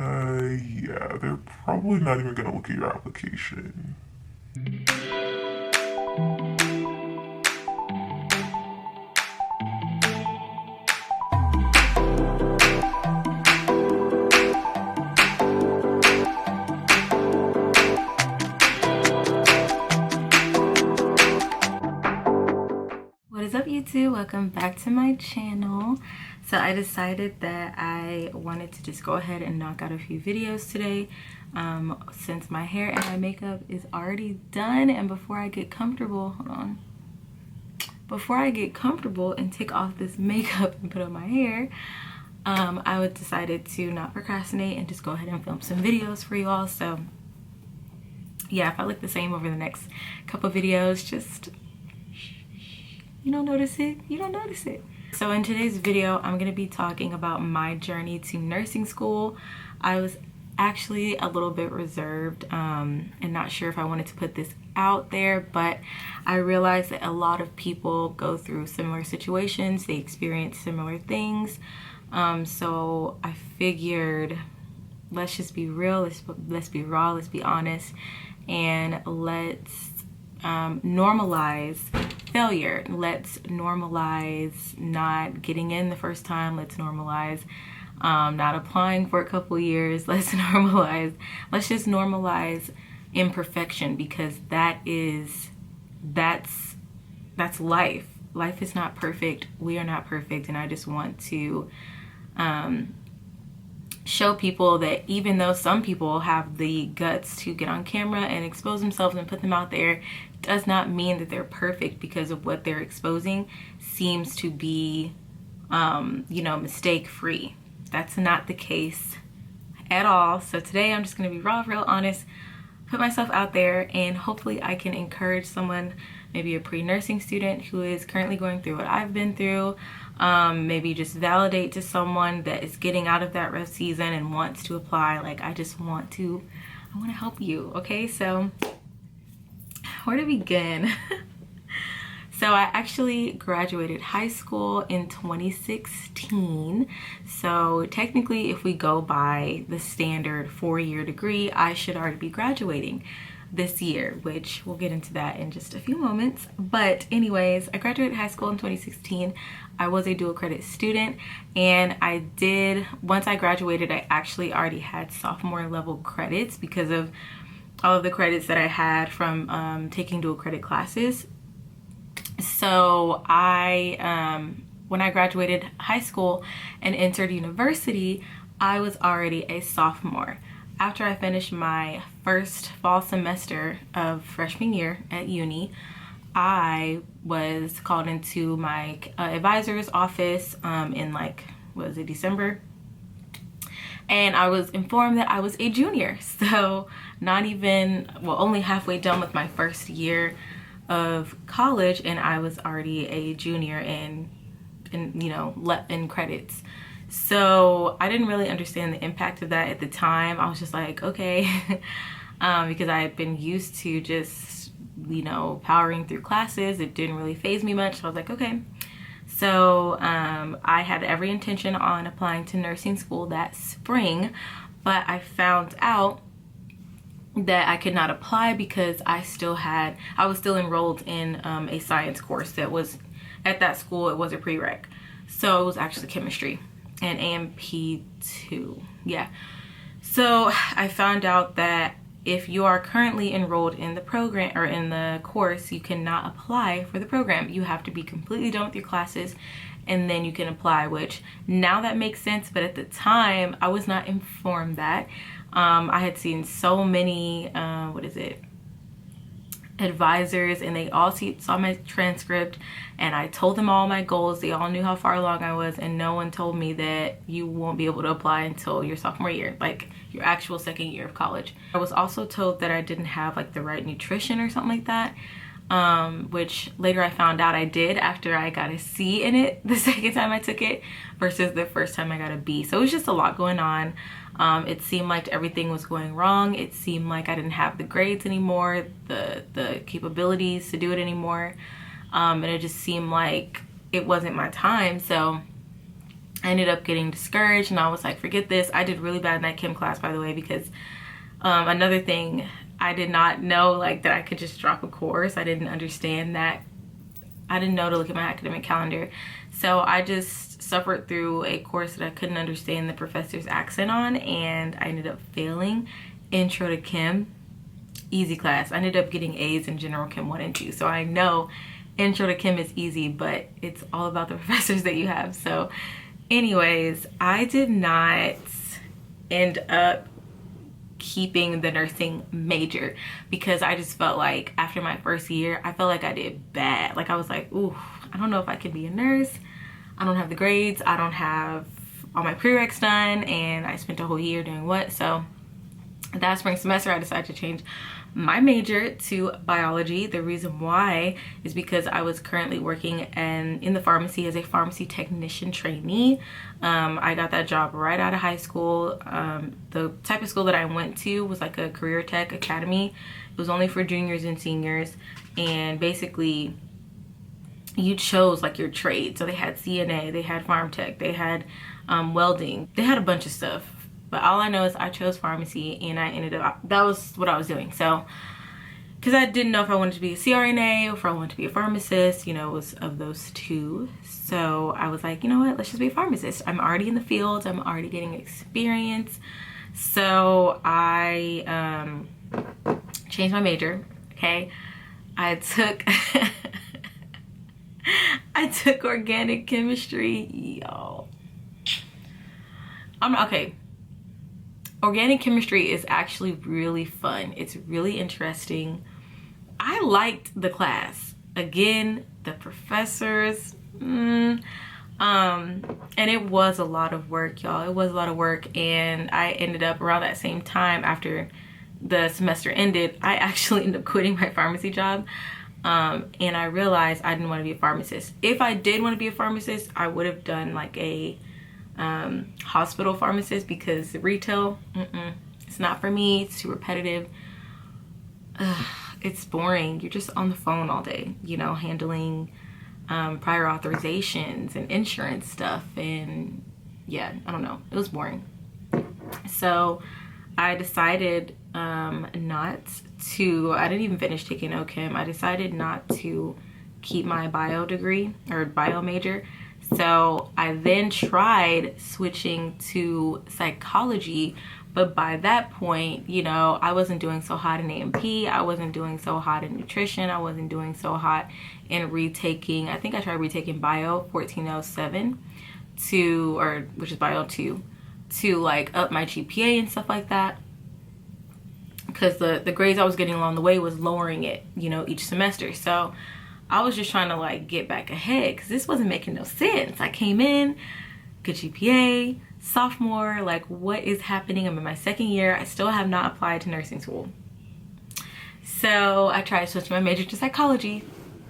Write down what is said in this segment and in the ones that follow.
Yeah, they're probably not even gonna look at your application. What is up, YouTube? Welcome back to my channel. So I decided that I wanted to just go ahead and knock out a few videos today, since my hair and my makeup is already done. And before I get comfortable, hold on, before I get comfortable and take off this makeup and put on my hair, I would decided to not procrastinate and just go ahead and film some videos for you all. So yeah, if I look the same over the next couple videos, just you don't notice it, you don't notice it. So in today's video, I'm gonna be talking about my journey to nursing school. I was actually a little bit reserved and not sure if I wanted to put this out there, but I realized that a lot of people go through similar situations, they experience similar things. So I figured, let's just be real, let's be raw, let's be honest, and let's normalize failure. Let's normalize not getting in the first time. Let's normalize not applying for a couple years. Let's just normalize imperfection, because that's life. Life is not perfect. We are not perfect. And I just want to show people that even though some people have the guts to get on camera and expose themselves and put them out there, does not mean that they're perfect, because of what they're exposing seems to be you know, mistake free. That's not the case at all. So today I'm just going to be raw, real honest, put myself out there, and hopefully I can encourage someone, maybe a pre-nursing student who is currently going through what I've been through, maybe just validate to someone that is getting out of that rough season and wants to apply. Like, I want to help you. Okay, so where to begin? So I actually graduated high school in 2016. So technically, if we go by the standard 4-year degree, I should already be graduating this year, which we'll get into that in just a few moments. But anyways, I graduated high school in 2016. I was a dual credit student, and once I graduated, I actually already had sophomore level credits because of all of the credits that I had from taking dual credit classes. So when I graduated high school and entered university, I was already a sophomore. After I finished my first fall semester of freshman year at uni, I was called into my advisor's office in December? And I was informed that I was a junior. So only halfway done with my first year of college, and I was already a junior in credits. So I didn't really understand the impact of that at the time. I was just like, okay, because I had been used to just, powering through classes. It didn't really faze me much. So I was like, okay. So I had every intention on applying to nursing school that spring, but I found out that I could not apply because I was still enrolled in a science course that was at that school. It was a prereq, so it was actually chemistry and AMP2. Yeah. So I found out that if you are currently enrolled in the program or in the course, you cannot apply for the program. You have to be completely done with your classes and then you can apply, which now that makes sense, but at the time I was not informed that. I had seen so many advisors, and they all saw my transcript, and I told them all my goals. They all knew how far along I was, and no one told me that you won't be able to apply until your sophomore year, like your actual second year of college. I was also told that I didn't have the right nutrition or something like that, which later I found out I did after I got a C in it the second time I took it versus the first time I got a B. So it was just a lot going on. It seemed like everything was going wrong. It seemed like I didn't have the grades anymore, the capabilities to do it anymore. And it just seemed like it wasn't my time. So I ended up getting discouraged, and I was like, forget this. I did really bad in that chem class, by the way, because another thing, I did not know like that I could just drop a course. I didn't understand that. I didn't know to look at my academic calendar. So I just suffered through a course that I couldn't understand the professor's accent on, and I ended up failing Intro to Chem. Easy class. I ended up getting A's in General Chem 1 and 2. So I know Intro to Chem is easy, but it's all about the professors that you have. So anyways, I did not end up keeping the nursing major because I just felt like after my first year, I felt like I did bad. Like I was like, ooh, I don't know if I can be a nurse. I don't have the grades. I don't have all my prereqs done, and I spent a whole year doing what? So that spring semester, I decided to change my major to biology. The reason why is because I was currently working in the pharmacy as a pharmacy technician trainee. I got that job right out of high school. The type of school that I went to was like a career tech academy. It was only for juniors and seniors, and basically you chose like your trade. So they had CNA, they had farm tech, they had welding, they had a bunch of stuff. But all I know is I chose pharmacy, and I ended up, that was what I was doing. So, because I didn't know if I wanted to be a CRNA or if I wanted to be a pharmacist, you know, it was of those two. So I was like, you know what, let's just be a pharmacist. I'm already in the field, I'm already getting experience. So I changed my major, okay? I took, I took organic chemistry, y'all. Okay. Organic chemistry is actually really fun. It's really interesting. I liked the class. Again, the professors, and it was a lot of work, y'all. It was a lot of work, and I ended up around that same time after the semester ended, I actually ended up quitting my pharmacy job, and I realized I didn't want to be a pharmacist. If I did want to be a pharmacist, I would have done like a hospital pharmacist, because retail, it's not for me. It's too repetitive. It's boring. You're just on the phone all day, you know, handling prior authorizations and insurance stuff, and yeah, I don't know, it was boring. So I decided not to, I didn't even finish taking OChem. I decided not to keep my bio degree or bio major. So I then tried switching to psychology, but by that point, you know, I wasn't doing so hot in A&P, I wasn't doing so hot in nutrition, I wasn't doing so hot in retaking, I think I tried retaking bio 1407 which is bio 2, to like up my GPA and stuff like that, because the grades I was getting along the way was lowering it, you know, each semester. So I was just trying to like get back ahead, because this wasn't making no sense. I came in, good GPA, sophomore, like what is happening? I'm in my second year. I still have not applied to nursing school. So I tried to switch my major to psychology.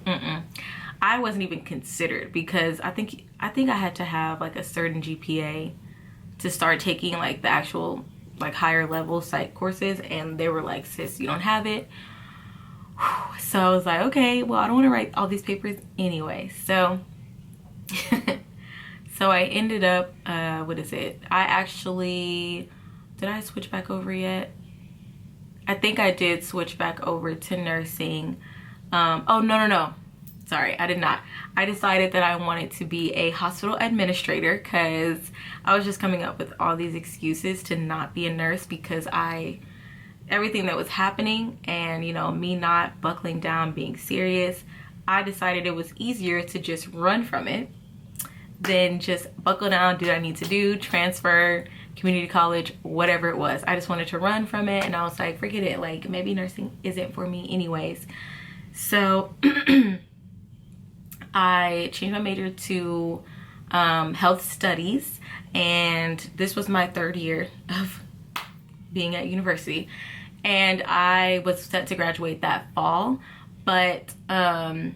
I wasn't even considered, because I think I had to have like a certain GPA to start taking like the actual like higher level psych courses, and they were like, sis, you don't have it. So I was like, okay, well, I don't want to write all these papers anyway. So so I ended up, what is it? I actually, did I switch back over yet? I think I did switch back over to nursing. Oh, no. Sorry, I did not. I decided that I wanted to be a hospital administrator, because I was just coming up with all these excuses to not be a nurse, because everything that was happening, and you know, me not buckling down, being serious, I decided it was easier to just run from it than just buckle down, do what I need to do, transfer, community college, whatever it was. I just wanted to run from it, and I was like, forget it, like maybe nursing isn't for me anyways. So I changed my major to health studies, and this was my third year of being at university, and I was set to graduate that fall, but I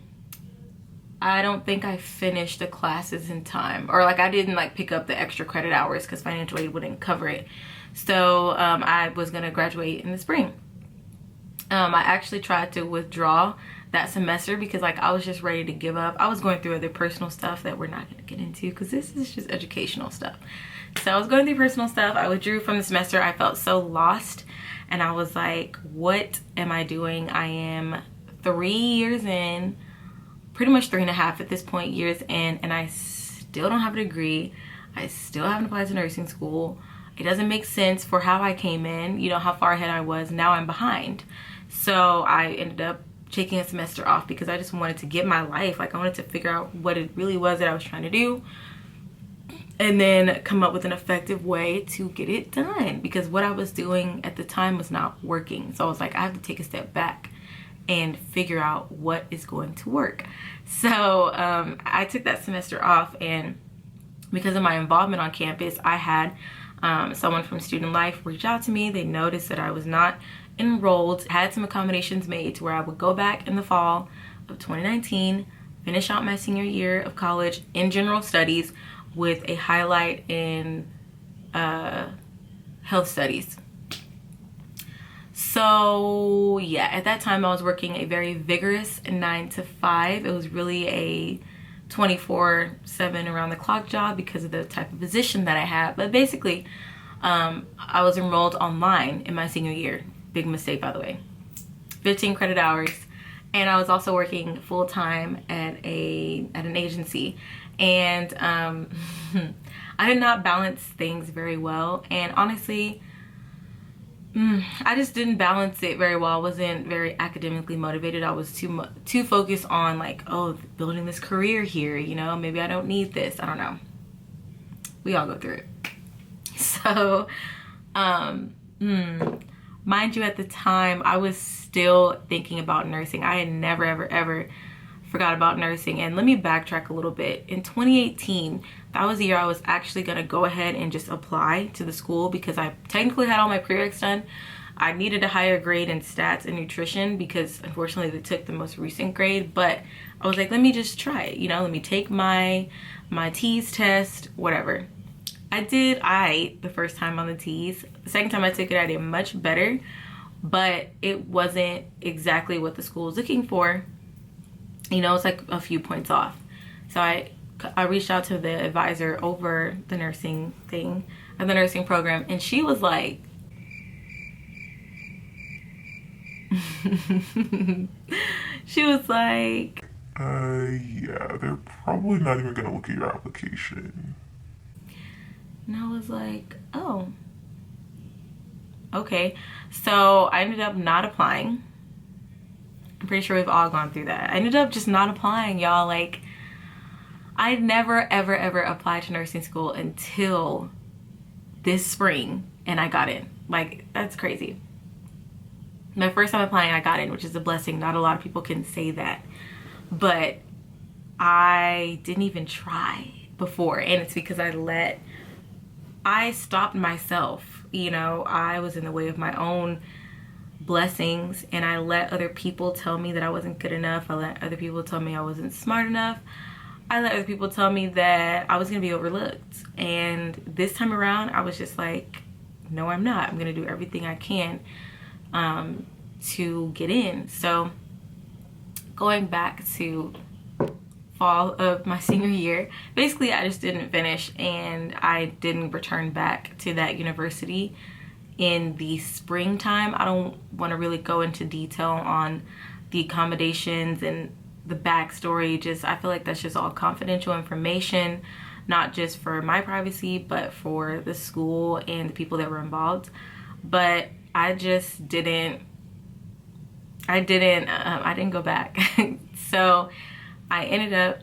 don't think I finished the classes in time, or like I didn't like pick up the extra credit hours because financial aid wouldn't cover it. So I was gonna graduate in the spring. I actually tried to withdraw that semester because like I was just ready to give up. I was going through other personal stuff that we're not going to get into because this is just educational stuff. So I was going through personal stuff. I withdrew from the semester. I felt so lost and I was like, what am I doing? I am 3 years in, pretty much 3.5 at this point, years in, and I still don't have a degree. I still haven't applied to nursing school. It doesn't make sense for how I came in, you know, how far ahead I was. Now I'm behind. So I ended up taking a semester off because I just wanted to get my life. Like I wanted to figure out what it really was that I was trying to do and then come up with an effective way to get it done because what I was doing at the time was not working. So I was like, I have to take a step back and figure out what is going to work. So I took that semester off, and because of my involvement on campus, I had someone from student life reach out to me. They noticed that I was not enrolled, had some accommodations made to where I would go back in the fall of 2019, finish out my senior year of college in general studies with a highlight in health studies. So yeah, at that time I was working a very vigorous 9 to 5. It was really a 24/7 around the clock job because of the type of position that I had. But basically, I was enrolled online in my senior year. Big mistake, by the way. 15 credit hours. And I was also working full-time at an agency. And I did not balance things very well. And honestly, I just didn't balance it very well. I wasn't very academically motivated. I was too focused on like, oh, building this career here, you know, maybe I don't need this. I don't know. We all go through it. So, mind you, at the time, I was still thinking about nursing. I had never, ever forgot about nursing. And let me backtrack a little bit. In 2018, that was the year I was actually going to go ahead and just apply to the school because I technically had all my prereqs done. I needed a higher grade in stats and nutrition because unfortunately they took the most recent grade, but I was like, let me just try it, you know, let me take my TEAS test, whatever. I did the first time on the TEAS. The second time I took it, I did much better, but it wasn't exactly what the school was looking for. You know, it's like a few points off. So I reached out to the advisor over the nursing thing, or the nursing program, and she was like, yeah, they're probably not even gonna look at your application. And I was like, oh, okay. So I ended up not applying. I'm pretty sure we've all gone through that. I ended up just not applying, y'all. Like, I'd never, ever applied to nursing school until this spring, and I got in. Like, that's crazy. My first time applying, I got in, which is a blessing. Not a lot of people can say that. But I didn't even try before, and it's because I stopped myself. You know, I was in the way of my own blessings, and I let other people tell me that I wasn't good enough. I let other people tell me I wasn't smart enough. I let other people tell me that I was gonna be overlooked. And this time around, I was just like, no, I'm not. I'm gonna do everything I can to get in. So going back to fall of my senior year, basically I just didn't finish, and I didn't return back to that university in the springtime. I don't want to really go into detail on the accommodations and the backstory. I feel like that's just all confidential information, not just for my privacy, but for the school and the people that were involved. But I just didn't go back. So I ended up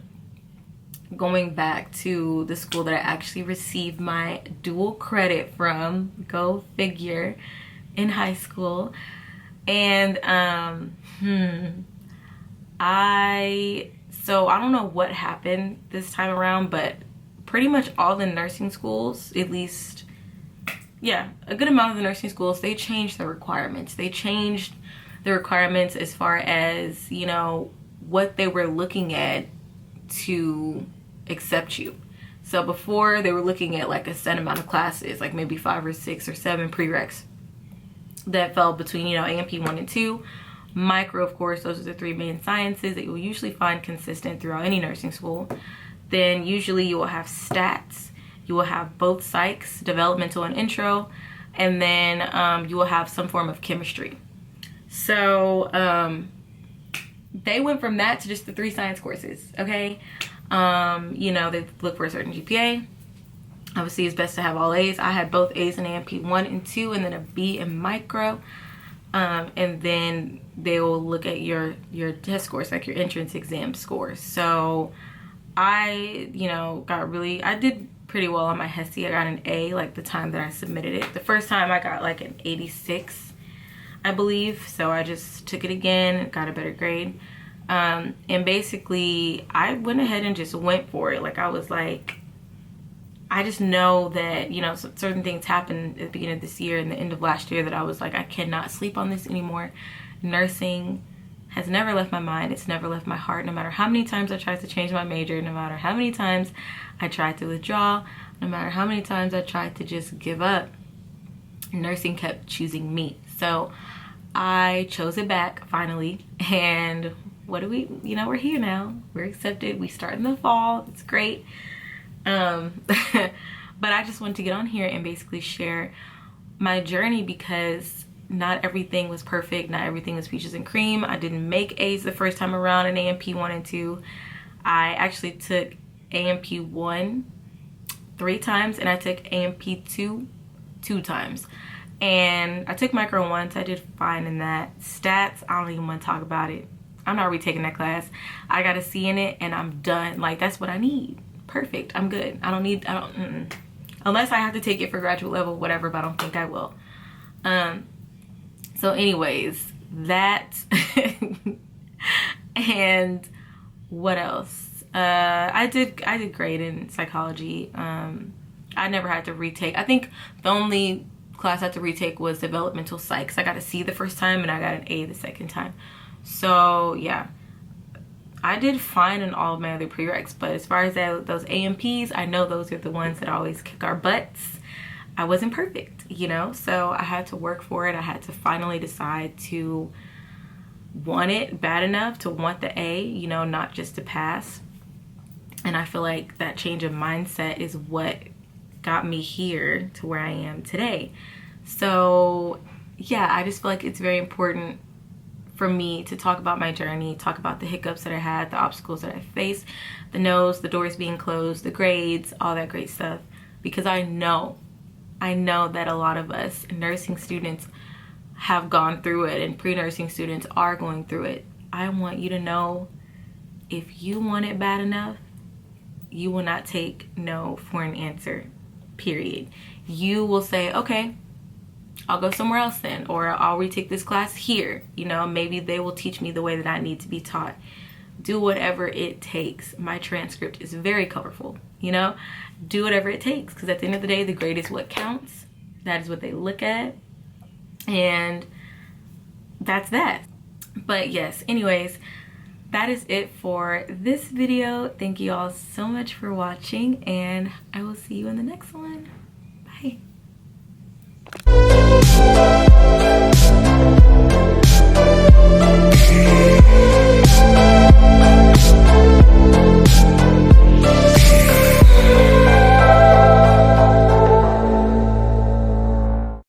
going back to the school that I actually received my dual credit from, go figure, in high school. And I don't know what happened this time around, but pretty much all the nursing schools, at least, yeah, a good amount of the nursing schools, they changed the requirements. They changed the requirements as far as, you know, what they were looking at to accept you. So before, they were looking at like a set amount of classes, like maybe 5 or 6 or 7 prereqs that fell between, you know, AMP 1 and 2, micro, of course, those are the 3 main sciences that you'll usually find consistent throughout any nursing school. Then usually you will have stats, you will have both psychs, developmental and intro, and then you will have some form of chemistry. So they went from that to just the 3 science courses, okay? You know, they look for a certain GPA. Obviously, it's best to have all A's. I had both A's in AMP 1 and 2, and then a B in micro. And then they will look at your test scores, like your entrance exam scores. So I, you know, I did pretty well on my HESI. I got an A like the time that I submitted it. The first time I got like an 86, I believe. So I just took it again and got a better grade. And basically I went ahead and just went for it. Like I was like, I just know that, you know, certain things happened at the beginning of this year and the end of last year that I was like, I cannot sleep on this anymore. Nursing has never left my mind. It's never left my heart. No matter how many times I tried to change my major, no matter how many times I tried to withdraw, no matter how many times I tried to just give up, nursing kept choosing me. So I chose it back finally. And what do we, you know, we're here now. We're accepted. We start in the fall. It's great. But I just wanted to get on here and basically share my journey, because not everything was perfect. Not everything was peaches and cream. I didn't make A's the first time around in AMP 1 and 2. I actually took AMP 1 3 times and I took AMP 2 2 times. And I took micro once. I did fine in that. Stats, I don't even want to talk about it. I'm not retaking that class. I got a C in it and I'm done. Like, that's what I need. Perfect. I'm good. Unless I have to take it for graduate level, whatever, but I don't think I will. So anyways, that and what else? I did great in psychology. I never had to retake. I think the only class I had to retake was developmental psych. I got a C the first time and I got an A the second time. So yeah, I did fine in all of my other prereqs, but as far as those AMPs, I know those are the ones that always kick our butts. I wasn't perfect, you know, so I had to work for it. I had to finally decide to want it bad enough to want the A, you know, not just to pass. And I feel like that change of mindset is what got me here to where I am today. So yeah, I just feel like it's very important for me to talk about my journey, talk about the hiccups that I had, the obstacles that I faced, the no's, the doors being closed, the grades, all that great stuff. Because I know that a lot of us nursing students have gone through it, and pre-nursing students are going through it. I want you to know, if you want it bad enough, you will not take no for an answer, period. You will say, okay, I'll go somewhere else then, or I'll retake this class here. You know, maybe they will teach me the way that I need to be taught. Do whatever it takes. My transcript is very colorful, you know. Do whatever it takes, because at the end of the day, the grade is what counts. That is what they look at, and that's that. But yes, anyways, that is it for this video. Thank you all so much for watching, and I will see you in the next one. Bye.